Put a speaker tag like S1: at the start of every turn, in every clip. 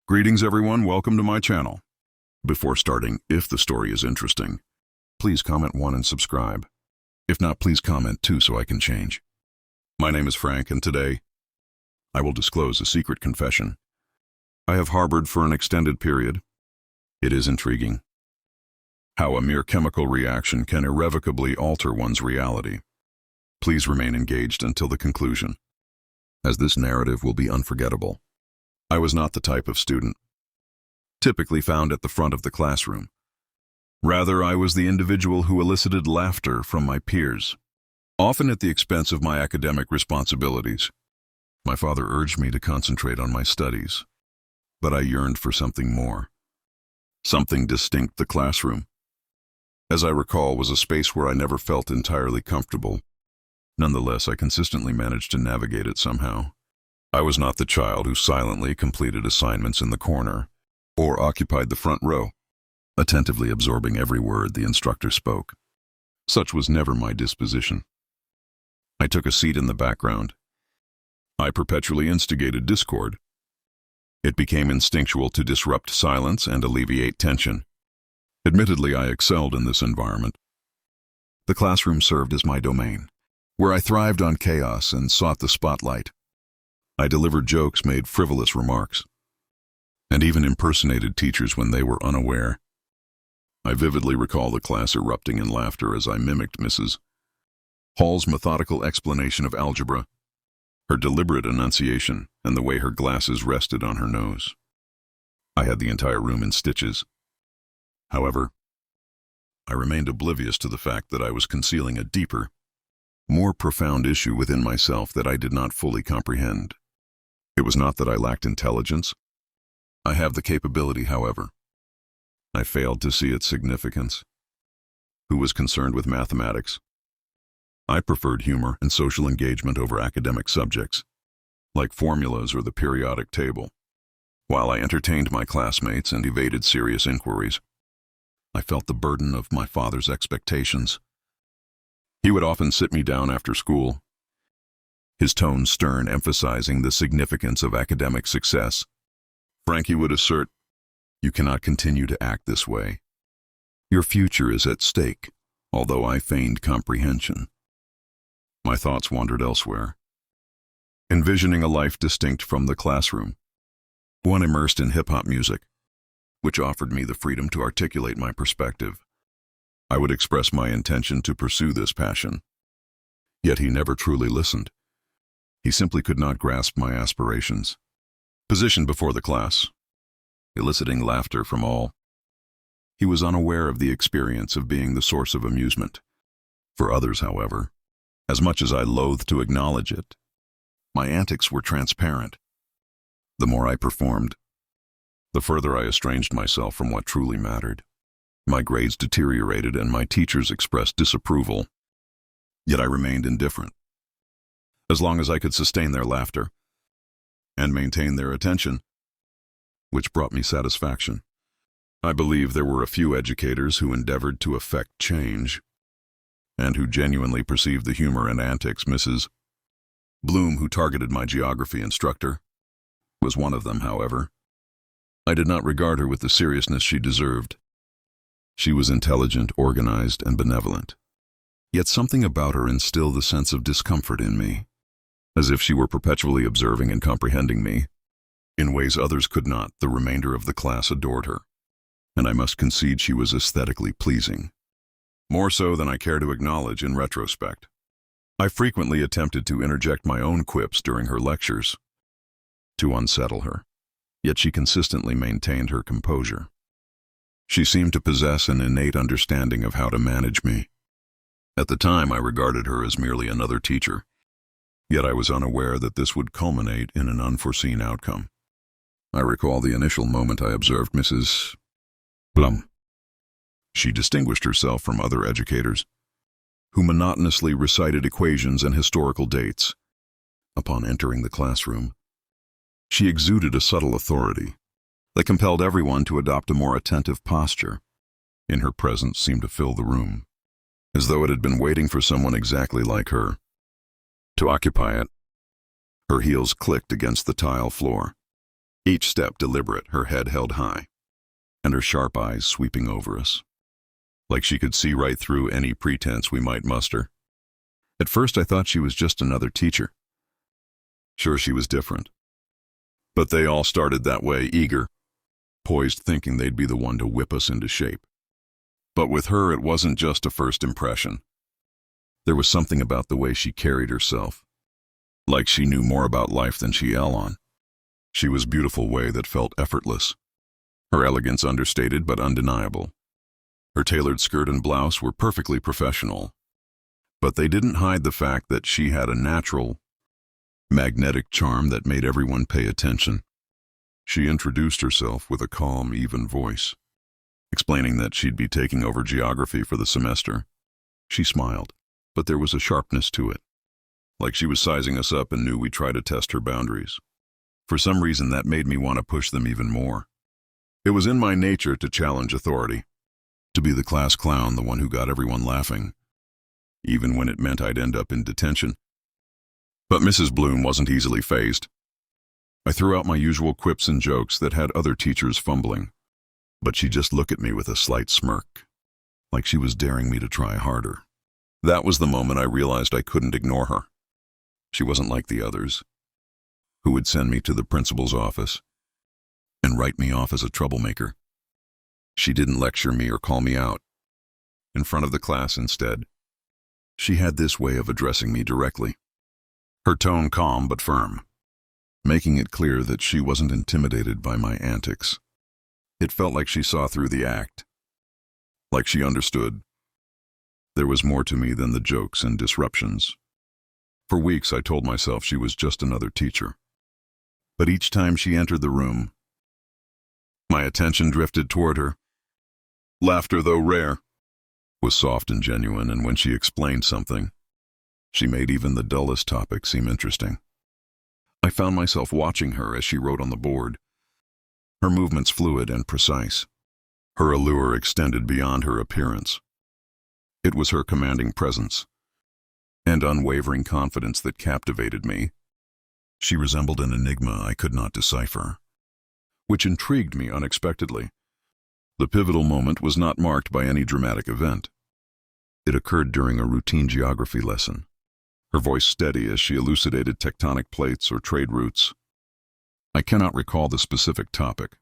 S1: Greetings everyone, welcome to my channel. Before starting, if the story is interesting, please comment 1 and subscribe. If not, please comment 2 so I can change. My name is Frank and today, I will disclose a secret confession I have harbored for an extended period. It is intriguing how a mere chemical reaction can irrevocably alter one's reality. Please remain engaged until the conclusion, as this narrative will be unforgettable. I was not the type of student typically found at the front of the classroom. Rather, I was the individual who elicited laughter from my peers, often at the expense of my academic responsibilities. My father urged me to concentrate on my studies, but I yearned for something more, something distinct. The classroom, as I recall, was a space where I never felt entirely comfortable. Nonetheless, I consistently managed to navigate it somehow. I was not the child who silently completed assignments in the corner or occupied the front row, attentively absorbing every word the instructor spoke. Such was never my disposition. I took a seat in the background. I perpetually instigated discord. It became instinctual to disrupt silence and alleviate tension. Admittedly, I excelled in this environment. The classroom served as my domain, where I thrived on chaos and sought the spotlight. I delivered jokes, made frivolous remarks, and even impersonated teachers when they were unaware. I vividly recall the class erupting in laughter as I mimicked Mrs. Hall's methodical explanation of algebra, her deliberate enunciation, and the way her glasses rested on her nose. I had the entire room in stitches. However, I remained oblivious to the fact that I was concealing a deeper, more profound issue within myself that I did not fully comprehend. It was not that I lacked intelligence. I have the capability, however. I failed to see its significance. Who was concerned with mathematics? I preferred humor and social engagement over academic subjects, like formulas or the periodic table. While I entertained my classmates and evaded serious inquiries, I felt the burden of my father's expectations. He would often sit me down after school, his tone stern, emphasizing the significance of academic success. Frankie would assert, "You cannot continue to act this way. Your future is at stake." Although I feigned comprehension, my thoughts wandered elsewhere, envisioning a life distinct from the classroom, one immersed in hip-hop music, which offered me the freedom to articulate my perspective. I would express my intention to pursue this passion. Yet he never truly listened. He simply could not grasp my aspirations. Positioned before the class, eliciting laughter from all, he was unaware of the experience of being the source of amusement. For others, however, as much as I loathed to acknowledge it, my antics were transparent. The more I performed, the further I estranged myself from what truly mattered. My grades deteriorated and my teachers expressed disapproval, yet I remained indifferent. As long as I could sustain their laughter and maintain their attention, which brought me satisfaction. I believe there were a few educators who endeavored to effect change and who genuinely perceived the humor and antics. Mrs. Bloom, who targeted my geography instructor, was one of them, however. I did not regard her with the seriousness she deserved. She was intelligent, organized, and benevolent. Yet something about her instilled a sense of discomfort in me, as if she were perpetually observing and comprehending me in ways others could not. The remainder of the class adored her, and I must concede she was aesthetically pleasing, more so than I care to acknowledge in retrospect. I frequently attempted to interject my own quips during her lectures to unsettle her, yet she consistently maintained her composure. She seemed to possess an innate understanding of how to manage me. At the time, I regarded her as merely another teacher, yet I was unaware that this would culminate in an unforeseen outcome. I recall the initial moment I observed Mrs. Blum. She distinguished herself from other educators, who monotonously recited equations and historical dates. Upon entering the classroom, she exuded a subtle authority that compelled everyone to adopt a more attentive posture. In her presence seemed to fill the room, as though it had been waiting for someone exactly like her to occupy it. Her heels clicked against the tile floor, each step deliberate, her head held high, and her sharp eyes sweeping over us, like she could see right through any pretense we might muster. At first I thought she was just another teacher. Sure, she was different. But they all started that way, eager, poised, thinking they'd be the one to whip us into shape. But with her, it wasn't just a first impression. There was something about the way she carried herself, like she knew more about life than she let on. She was beautiful way that felt effortless. Her elegance understated but undeniable. Her tailored skirt and blouse were perfectly professional. But they didn't hide the fact that she had a natural, magnetic charm that made everyone pay attention. She introduced herself with a calm, even voice, explaining that she'd be taking over geography for the semester. She smiled, but there was a sharpness to it, like she was sizing us up and knew we'd try to test her boundaries. For some reason, that made me want to push them even more. It was in my nature to challenge authority, to be the class clown, the one who got everyone laughing, even when it meant I'd end up in detention. But Mrs. Bloom wasn't easily fazed. I threw out my usual quips and jokes that had other teachers fumbling, but she just looked at me with a slight smirk, like she was daring me to try harder. That was the moment I realized I couldn't ignore her. She wasn't like the others, who would send me to the principal's office and write me off as a troublemaker. She didn't lecture me or call me out in front of the class. Instead, she had this way of addressing me directly, her tone calm but firm, making it clear that she wasn't intimidated by my antics. It felt like she saw through the act, like she understood there was more to me than the jokes and disruptions. For weeks I told myself she was just another teacher. But each time she entered the room, my attention drifted toward her. Laughter, though rare, was soft and genuine, and when she explained something, she made even the dullest topic seem interesting. I found myself watching her as she wrote on the board, her movements fluid and precise. Her allure extended beyond her appearance. It was her commanding presence and unwavering confidence that captivated me. She resembled an enigma I could not decipher, which intrigued me unexpectedly. The pivotal moment was not marked by any dramatic event. It occurred during a routine geography lesson, her voice steady as she elucidated tectonic plates or trade routes. I cannot recall the specific topic,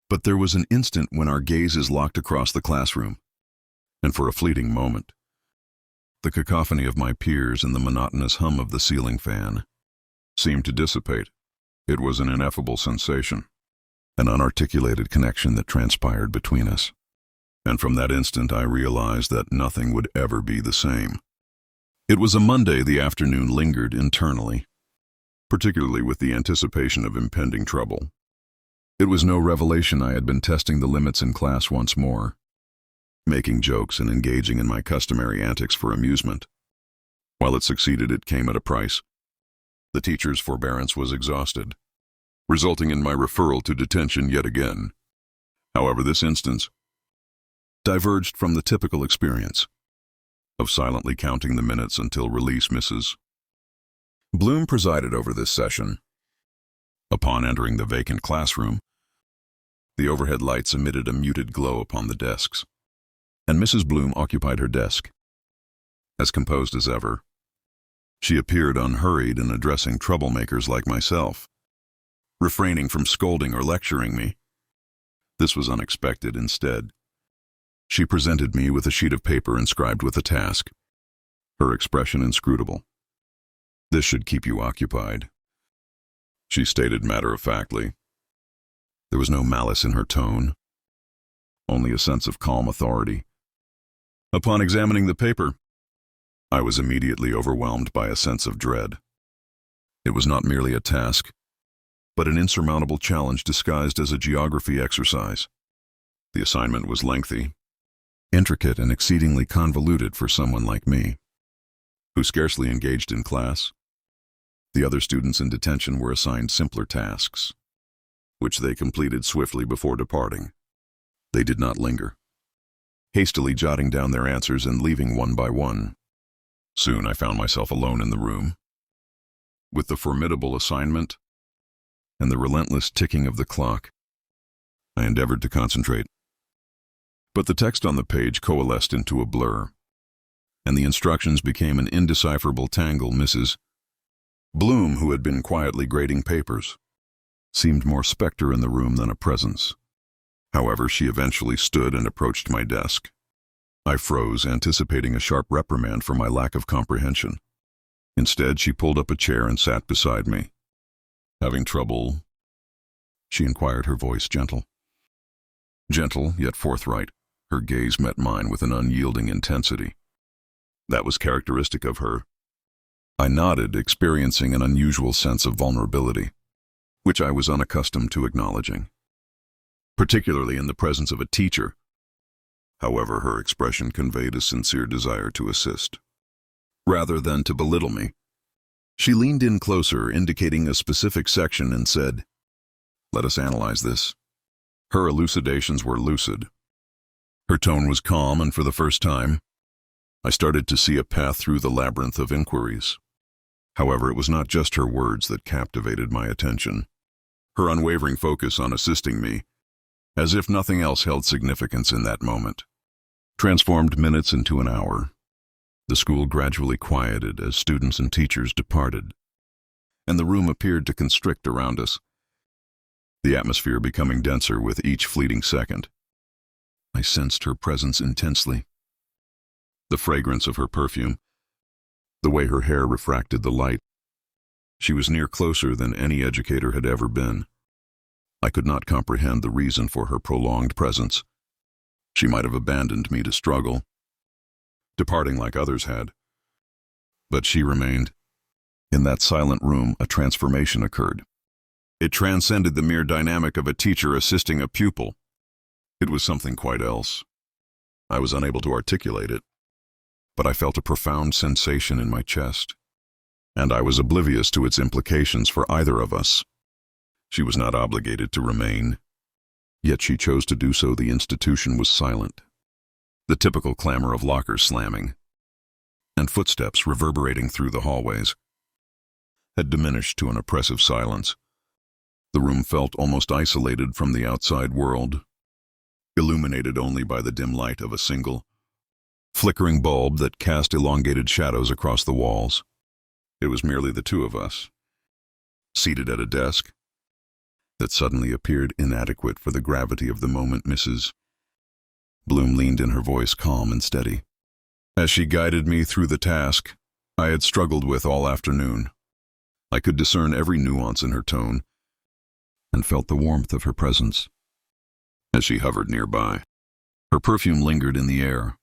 S1: but there was an instant when our gazes locked across the classroom, and for a fleeting moment, the cacophony of my peers and the monotonous hum of the ceiling fan seemed to dissipate. It was an ineffable sensation, an unarticulated connection that transpired between us. And from that instant I realized that nothing would ever be the same. It was a Monday. The afternoon lingered internally, particularly with the anticipation of impending trouble. It was no revelation I had been testing the limits in class once more, making jokes and engaging in my customary antics for amusement. While it succeeded, it came at a price. The teacher's forbearance was exhausted, resulting in my referral to detention yet again. However, this instance diverged from the typical experience of silently counting the minutes until release. Mrs. Bloom presided over this session. Upon entering the vacant classroom, the overhead lights emitted a muted glow upon the desks, and Mrs. Bloom occupied her desk. As composed as ever, she appeared unhurried in addressing troublemakers like myself, refraining from scolding or lecturing me. This was unexpected. Instead, she presented me with a sheet of paper inscribed with a task, her expression inscrutable. "This should keep you occupied," she stated matter-of-factly. There was no malice in her tone, only a sense of calm authority. Upon examining the paper, I was immediately overwhelmed by a sense of dread. It was not merely a task, but an insurmountable challenge disguised as a geography exercise. The assignment was lengthy, intricate, and exceedingly convoluted for someone like me, who scarcely engaged in class. The other students in detention were assigned simpler tasks, which they completed swiftly before departing. They did not linger, hastily jotting down their answers and leaving one by one. Soon I found myself alone in the room, with the formidable assignment and the relentless ticking of the clock. I endeavored to concentrate, but the text on the page coalesced into a blur, and the instructions became an indecipherable tangle. Mrs. Bloom, who had been quietly grading papers, seemed more specter in the room than a presence. However, she eventually stood and approached my desk. I froze, anticipating a sharp reprimand for my lack of comprehension. Instead, she pulled up a chair and sat beside me. "Having trouble?" she inquired, her voice gentle. Gentle, yet forthright, her gaze met mine with an unyielding intensity. That was characteristic of her. I nodded, experiencing an unusual sense of vulnerability, which I was unaccustomed to acknowledging, particularly in the presence of a teacher. However, her expression conveyed a sincere desire to assist, rather than to belittle me. She leaned in closer, indicating a specific section, and said, "Let us analyze this." Her elucidations were lucid. Her tone was calm, and for the first time, I started to see a path through the labyrinth of inquiries. However, it was not just her words that captivated my attention. Her unwavering focus on assisting me, as if nothing else held significance in that moment, transformed minutes into an hour. The school gradually quieted as students and teachers departed, and the room appeared to constrict around us, the atmosphere becoming denser with each fleeting second. I sensed her presence intensely. The fragrance of her perfume, the way her hair refracted the light. She was near closer than any educator had ever been. I could not comprehend the reason for her prolonged presence. She might have abandoned me to struggle, departing like others had. But she remained. In that silent room, a transformation occurred. It transcended the mere dynamic of a teacher assisting a pupil. It was something quite else. I was unable to articulate it, but I felt a profound sensation in my chest, and I was oblivious to its implications for either of us. She was not obligated to remain, yet she chose to do so. The institution was silent. The typical clamor of lockers slamming and footsteps reverberating through the hallways had diminished to an oppressive silence. The room felt almost isolated from the outside world, illuminated only by the dim light of a single, flickering bulb that cast elongated shadows across the walls. It was merely the two of us, seated at a desk that suddenly appeared inadequate for the gravity of the moment. Mrs. Bloom leaned in, her voice calm and steady, as she guided me through the task I had struggled with all afternoon. I could discern every nuance in her tone and felt the warmth of her presence as she hovered nearby. Her perfume lingered in the air,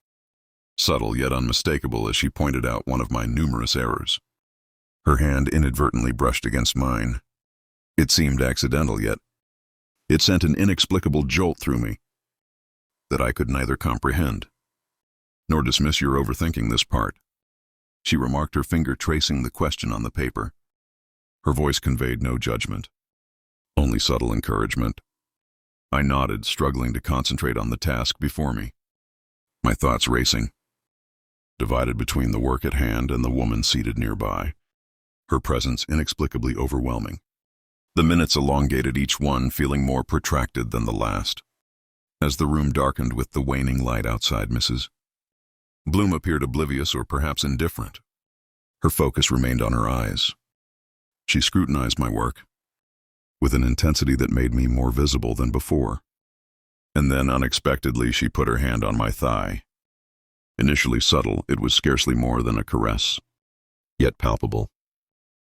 S1: subtle yet unmistakable, as she pointed out one of my numerous errors. Her hand inadvertently brushed against mine. It seemed accidental, yet it sent an inexplicable jolt through me that I could neither comprehend nor dismiss. "You're overthinking this part," she remarked, her finger tracing the question on the paper. Her voice conveyed no judgment, only subtle encouragement. I nodded, struggling to concentrate on the task before me, my thoughts racing, divided between the work at hand and the woman seated nearby, her presence inexplicably overwhelming. The minutes elongated, each one feeling more protracted than the last. As the room darkened with the waning light outside, Mrs. Bloom appeared oblivious or perhaps indifferent. Her focus remained on her eyes. She scrutinized my work with an intensity that made me more visible than before. And then, unexpectedly, she put her hand on my thigh. Initially subtle, it was scarcely more than a caress, yet palpable.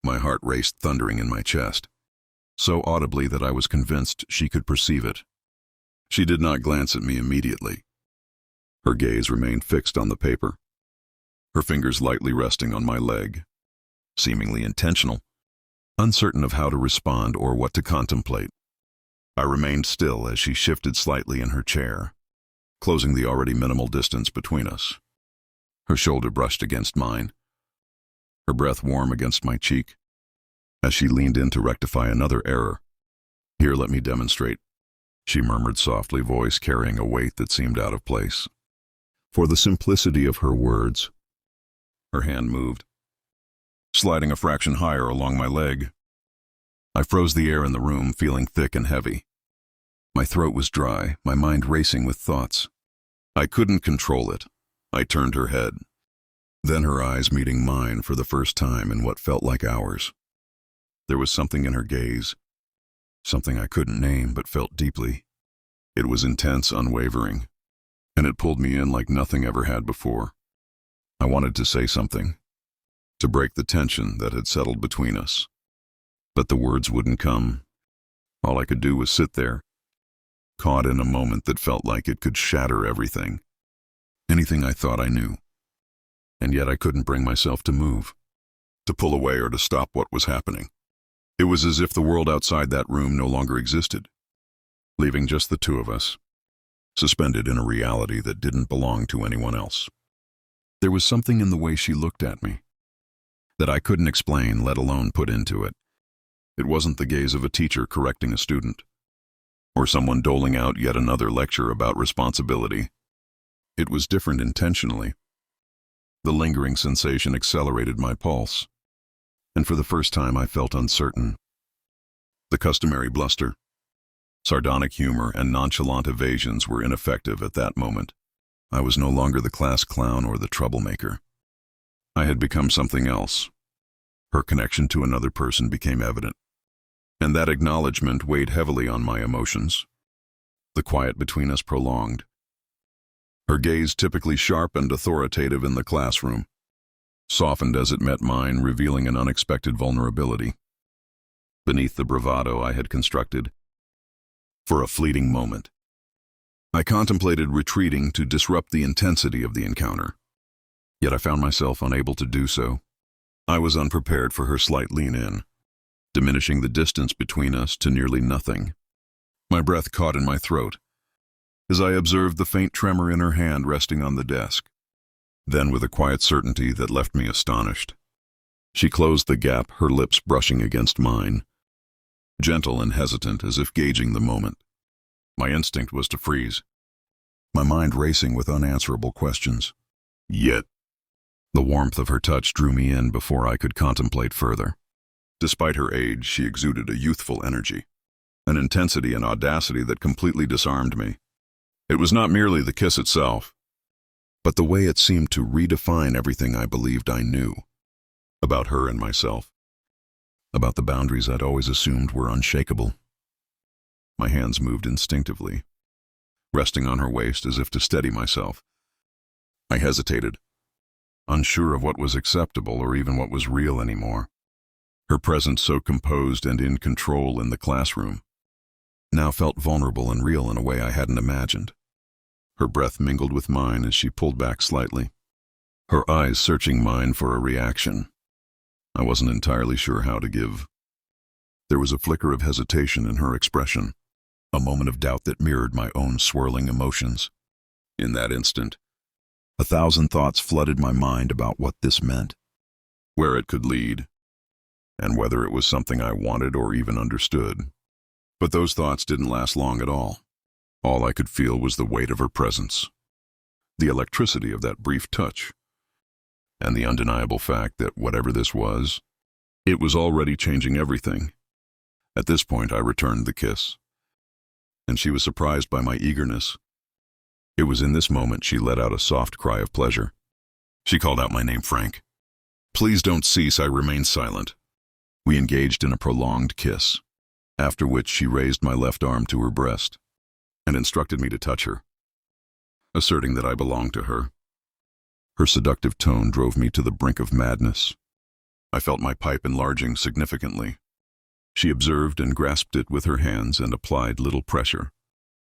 S1: My heart raced, thundering in my chest, so audibly that I was convinced she could perceive it. She did not glance at me immediately. Her gaze remained fixed on the paper, her fingers lightly resting on my leg, seemingly intentional, uncertain of how to respond or what to contemplate. I remained still as she shifted slightly in her chair, closing the already minimal distance between us. Her shoulder brushed against mine, her breath warm against my cheek, as she leaned in to rectify another error. "Here, let me demonstrate," she murmured softly, voice carrying a weight that seemed out of place. For the simplicity of her words, her hand moved, sliding a fraction higher along my leg. I froze the air in the room, feeling thick and heavy. My throat was dry, my mind racing with thoughts. I couldn't control it. I turned her head. Then her eyes meeting mine for the first time in what felt like hours. There was something in her gaze, something I couldn't name but felt deeply. It was intense, unwavering, and it pulled me in like nothing ever had before. I wanted to say something, to break the tension that had settled between us. But the words wouldn't come. All I could do was sit there, caught in a moment that felt like it could shatter everything. Anything I thought I knew. And yet I couldn't bring myself to move, to pull away or to stop what was happening. It was as if the world outside that room no longer existed, leaving just the two of us, suspended in a reality that didn't belong to anyone else. There was something in the way she looked at me that I couldn't explain, let alone put into it. It wasn't the gaze of a teacher correcting a student, or someone doling out yet another lecture about responsibility. It was different intentionally. The lingering sensation accelerated my pulse, and for the first time I felt uncertain. The customary bluster, sardonic humor, and nonchalant evasions were ineffective at that moment. I was no longer the class clown or the troublemaker. I had become something else. Her connection to another person became evident, and that acknowledgement weighed heavily on my emotions. The quiet between us prolonged. Her gaze, typically sharp and authoritative in the classroom, softened as it met mine, revealing an unexpected vulnerability. Beneath the bravado I had constructed, for a fleeting moment, I contemplated retreating to disrupt the intensity of the encounter. Yet I found myself unable to do so. I was unprepared for her slight lean-in, diminishing the distance between us to nearly nothing. My breath caught in my throat as I observed the faint tremor in her hand resting on the desk. Then, with a quiet certainty that left me astonished, she closed the gap, her lips brushing against mine, gentle and hesitant as if gauging the moment. My instinct was to freeze, my mind racing with unanswerable questions. Yet, the warmth of her touch drew me in before I could contemplate further. Despite her age, she exuded a youthful energy, an intensity and audacity that completely disarmed me. It was not merely the kiss itself, but the way it seemed to redefine everything I believed I knew about her and myself, about the boundaries I'd always assumed were unshakable. My hands moved instinctively, resting on her waist as if to steady myself. I hesitated, unsure of what was acceptable or even what was real anymore. Her presence, so composed and in control in the classroom, now felt vulnerable and real in a way I hadn't imagined. Her breath mingled with mine as she pulled back slightly, her eyes searching mine for a reaction. I wasn't entirely sure how to give. There was a flicker of hesitation in her expression, a moment of doubt that mirrored my own swirling emotions. In that instant, 1,000 thoughts flooded my mind about what this meant, where it could lead, and whether it was something I wanted or even understood. But those thoughts didn't last long at all. All I could feel was the weight of her presence, the electricity of that brief touch, and the undeniable fact that whatever this was, it was already changing everything. At this point, I returned the kiss, and she was surprised by my eagerness. It was in this moment she let out a soft cry of pleasure. She called out my name, Frank. Please don't cease. I remained silent. We engaged in a prolonged kiss, after which she raised my left arm to her breast and instructed me to touch her, asserting that I belonged to her. Her seductive tone drove me to the brink of madness. I felt my pipe enlarging significantly. She observed and grasped it with her hands and applied little pressure.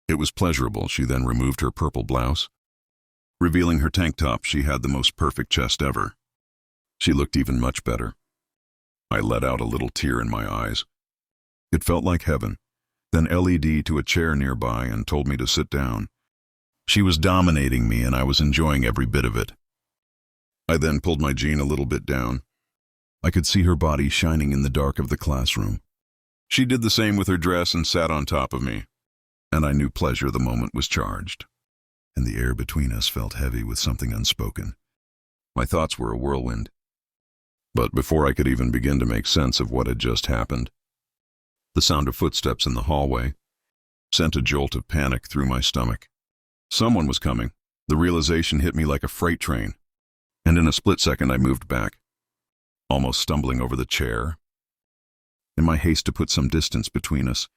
S1: It was pleasurable. She then removed her purple blouse. Revealing her tank top, she had the most perfect chest ever. She looked even much better. I let out a little tear in my eyes. It felt like heaven. Then LED to a chair nearby and told me to sit down. She was dominating me and I was enjoying every bit of it. I then pulled my jean a little bit down. I could see her body shining in the dark of the classroom. She did the same with her dress and sat on top of me, and I knew pleasure the moment was charged. And the air between us felt heavy with something unspoken. My thoughts were a whirlwind. But before I could even begin to make sense of what had just happened, The sound of footsteps in the hallway sent a jolt of panic through my stomach. Someone was coming. The realization hit me like a freight train, and in a split second I moved back, almost stumbling over the chair. In my haste to put some distance between us,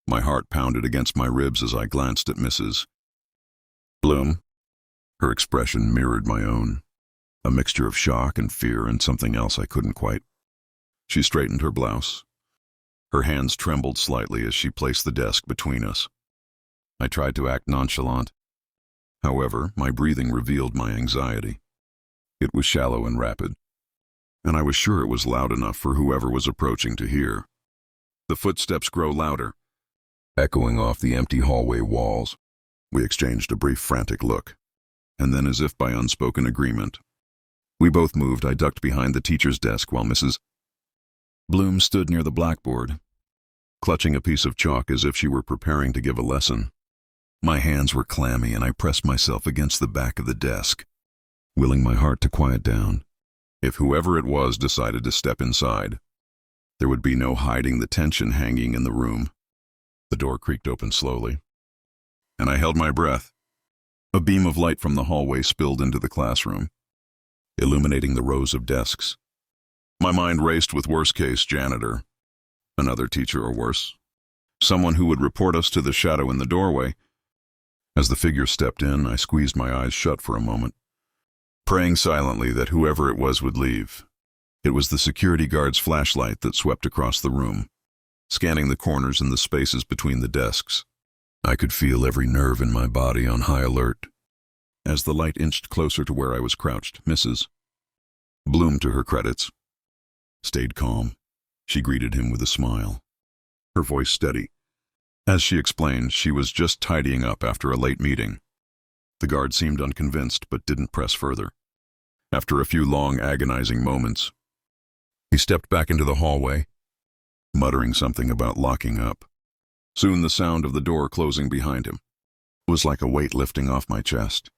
S1: my heart pounded against my ribs as I glanced at Mrs. Bloom. Her expression mirrored my own, a mixture of shock and fear and something else I couldn't quite. She straightened her blouse. Her hands trembled slightly as she placed the desk between us. I tried to act nonchalant. However, my breathing revealed my anxiety. It was shallow and rapid, and I was sure it was loud enough for whoever was approaching to hear. The footsteps grow louder, echoing off the empty hallway walls. We exchanged a brief frantic look, and then, as if by unspoken agreement, we both moved. I ducked behind the teacher's desk while Mrs. Bloom stood near the blackboard, clutching a piece of chalk as if she were preparing to give a lesson. My hands were clammy and I pressed myself against the back of the desk, willing my heart to quiet down. If whoever it was decided to step inside, there would be no hiding the tension hanging in the room. The door creaked open slowly, and I held my breath. A beam of light from the hallway spilled into the classroom, illuminating the rows of desks. My mind raced with worst-case janitor, another teacher or worse, someone who would report us to the shadow in the doorway. As the figure stepped in, I squeezed my eyes shut for a moment, praying silently that whoever it was would leave. It was the security guard's flashlight that swept across the room, scanning the corners and the spaces between the desks. I could feel every nerve in my body on high alert. As the light inched closer to where I was crouched, Mrs. Bloom, to her credits, stayed calm. She greeted him with a smile, her voice steady. As she explained, she was just tidying up after a late meeting. The guard seemed unconvinced but didn't press further. After a few long, agonizing moments, he stepped back into the hallway, muttering something about locking up. Soon the sound of the door closing behind him was like a weight lifting off my chest.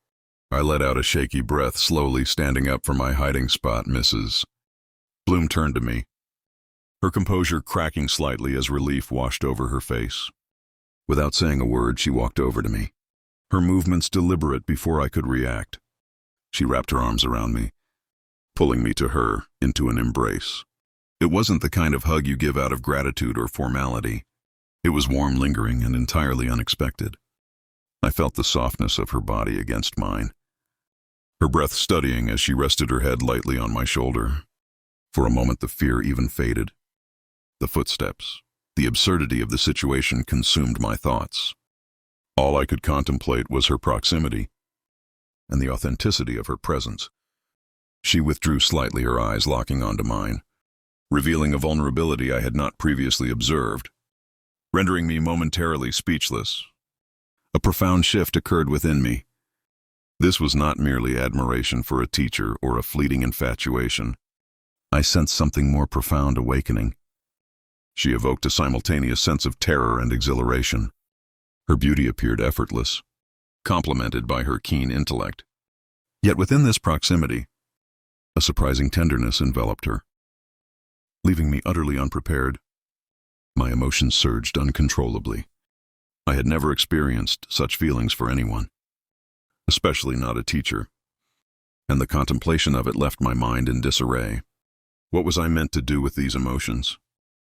S1: I let out a shaky breath, slowly standing up from my hiding spot. Mrs. Bloom turned to me, her composure cracking slightly as relief washed over her face. Without saying a word, she walked over to me, her movements deliberate before I could react. She wrapped her arms around me, pulling me to her into an embrace. It wasn't the kind of hug you give out of gratitude or formality. It was warm, lingering, and entirely unexpected. I felt the softness of her body against mine, her breath steadying as she rested her head lightly on my shoulder. For a moment the fear even faded. The footsteps, the absurdity of the situation consumed my thoughts. All I could contemplate was her proximity and the authenticity of her presence. She withdrew slightly, her eyes locking onto mine, revealing a vulnerability I had not previously observed, rendering me momentarily speechless. A profound shift occurred within me. This was not merely admiration for a teacher or a fleeting infatuation. I sensed something more profound awakening. She evoked a simultaneous sense of terror and exhilaration. Her beauty appeared effortless, complemented by her keen intellect. Yet within this proximity, a surprising tenderness enveloped her, leaving me utterly unprepared. My emotions surged uncontrollably. I had never experienced such feelings for anyone, especially not a teacher, and the contemplation of it left my mind in disarray. What was I meant to do with these emotions?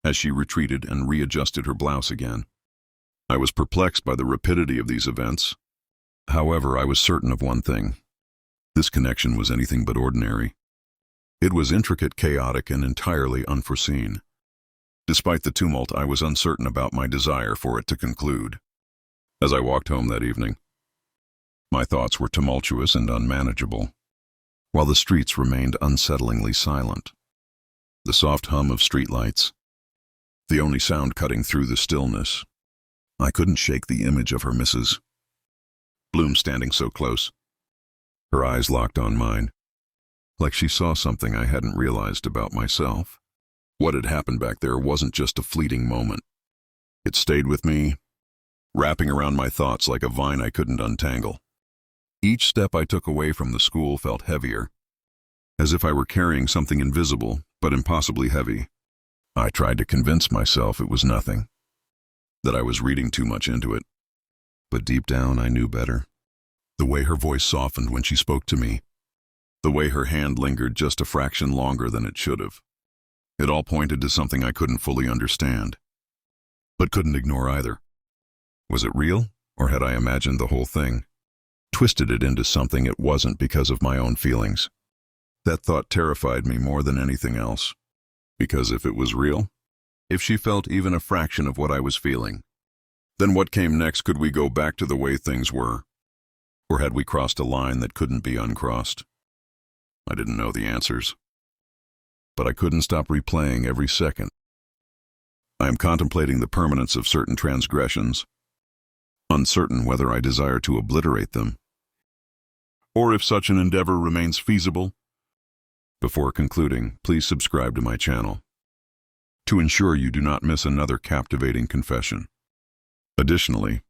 S1: As she retreated and readjusted her blouse again, I was perplexed by the rapidity of these events. However, I was certain of one thing. This connection was anything but ordinary. It was intricate, chaotic, and entirely unforeseen. Despite the tumult, I was uncertain about my desire for it to conclude. As I walked home that evening, my thoughts were tumultuous and unmanageable, while the streets remained unsettlingly silent. The soft hum of streetlights, the only sound cutting through the stillness. I couldn't shake the image of her, Mrs. Bloom, standing so close, her eyes locked on mine, like she saw something I hadn't realized about myself. What had happened back there wasn't just a fleeting moment. It stayed with me, wrapping around my thoughts like a vine I couldn't untangle. Each step I took away from the school felt heavier, as if I were carrying something invisible but impossibly heavy. I tried to convince myself it was nothing, that I was reading too much into it. But deep down, I knew better. The way her voice softened when she spoke to me, the way her hand lingered just a fraction longer than it should have. It all pointed to something I couldn't fully understand, but couldn't ignore either. Was it real, or had I imagined the whole thing, twisted it into something it wasn't because of my own feelings? That thought terrified me more than anything else, because if it was real, if she felt even a fraction of what I was feeling, then what came next? Could we go back to the way things were? Or had we crossed a line that couldn't be uncrossed? I didn't know the answers, but I couldn't stop replaying every second. I am contemplating the permanence of certain transgressions, uncertain whether I desire to obliterate them, or if such an endeavor remains feasible. Before concluding, please subscribe to my channel to ensure you do not miss another captivating confession. Additionally,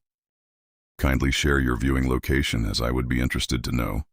S1: kindly share your viewing location, as I would be interested to know.